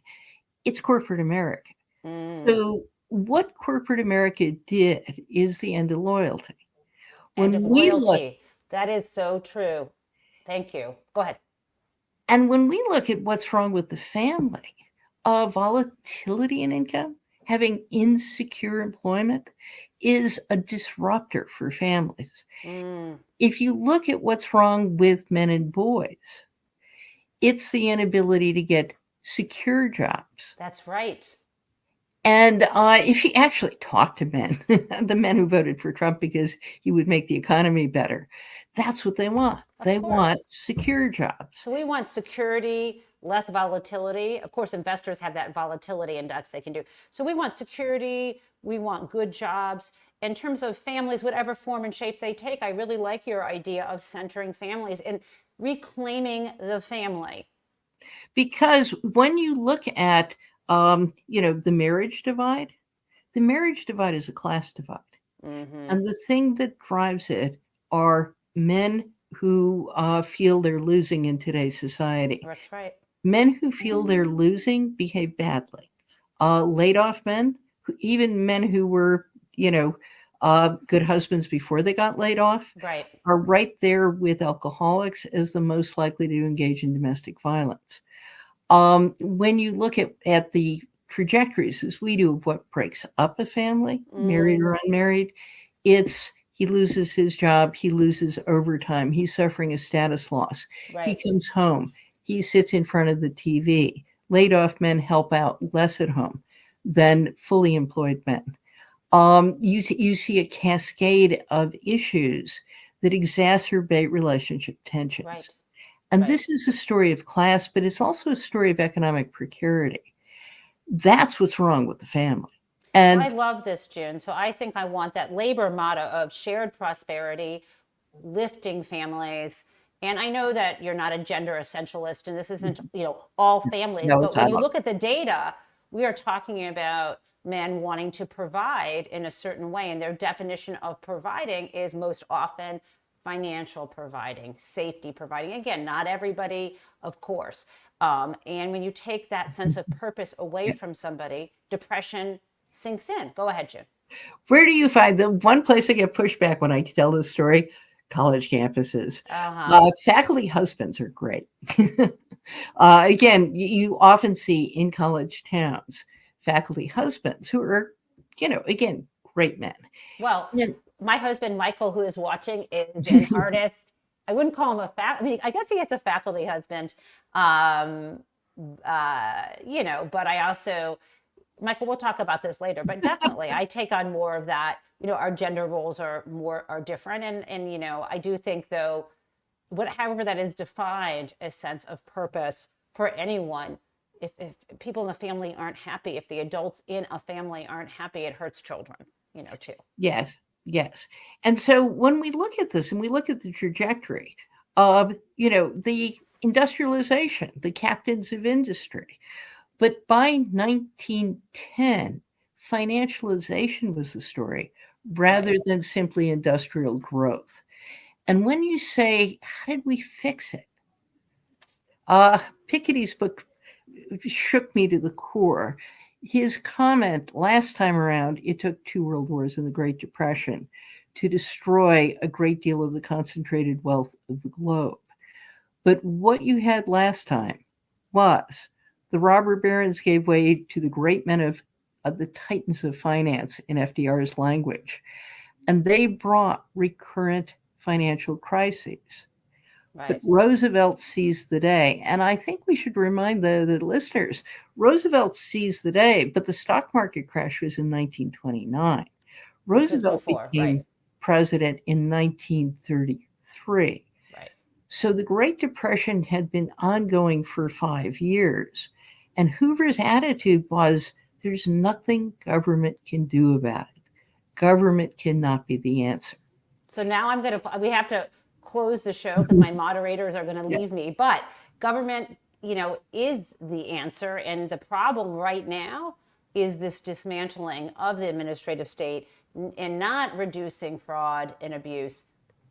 It's corporate America. So what corporate America did is the end of loyalty. End of loyalty. That is so true. Thank you. Go ahead. And when we look at what's wrong with the family, volatility in income, having insecure employment is a disruptor for families. If you look at what's wrong with men and boys, it's the inability to get secure jobs. That's right. And if you actually talk to men, the men who voted for Trump because he would make the economy better, that's what they want. They want secure jobs. So we want security, less volatility. Of course, investors have that volatility index they can do. So we want security. We want good jobs. In terms of families, whatever form and shape they take, I really like your idea of centering families and reclaiming the family. Because when you look at, the marriage divide is a class divide. And the thing that drives it are men who feel they're losing in today's society. That's right. Men who feel they're losing behave badly. Laid off men, even men who were, good husbands before they got laid off, are right there with alcoholics as the most likely to engage in domestic violence. When you look at the trajectories, as we do, of what breaks up a family, married or unmarried, it's he loses his job, he loses overtime, he's suffering a status loss. He comes home, he sits in front of the TV. Laid off men help out less at home than fully employed men. You see a cascade of issues that exacerbate relationship tensions. And this is a story of class, but it's also a story of economic precarity. That's what's wrong with the family. And I love this, June. So I think I want that labor motto of shared prosperity, lifting families. And I know that you're not a gender essentialist, and this isn't, all families. No, but when you look at the data, we are talking about men wanting to provide in a certain way. And their definition of providing is most often financial providing, safety providing. Again, not everybody, of course. And when you take that sense of purpose away from somebody, depression sinks in. Go ahead, June. Where do you find the one place I get pushback when I tell this story? College campuses. Faculty husbands are great. Again, you often see in college towns faculty husbands who are, again, great men. Well, my husband, Michael, who is watching, is an artist. I wouldn't call him I guess he is a faculty husband. But I also, Michael, we'll talk about this later, but definitely I take on more of that. Our gender roles are different. And I do think, though, however that is defined, a sense of purpose for anyone, if people in the family aren't happy, if the adults in a family aren't happy, it hurts children, too. Yes. And so when we look at this and we look at the trajectory of, the industrialization, the captains of industry, but by 1910, financialization was the story rather than simply industrial growth. And when you say, how did we fix it? Piketty's book shook me to the core. His comment last time around, it took 2 world wars and the Great Depression to destroy a great deal of the concentrated wealth of the globe. But what you had last time was the robber barons gave way to the great men of the titans of finance, in FDR's language, and they brought recurrent financial crises. Right. But Roosevelt seized the day. And I think we should remind the listeners, Roosevelt seized the day, but the stock market crash was in 1929. Roosevelt before, became right. president in 1933. Right. So the Great Depression had been ongoing for 5 years. And Hoover's attitude was, there's nothing government can do about it. Government cannot be the answer. So now we have to close the show because my moderators are going to leave me. But government, is the answer. And the problem right now is this dismantling of the administrative state and not reducing fraud and abuse,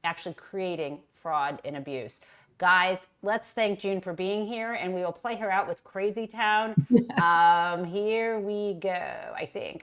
actually creating fraud and abuse. Guys, let's thank June for being here, and we will play her out with Crazy Town. Here we go, I think.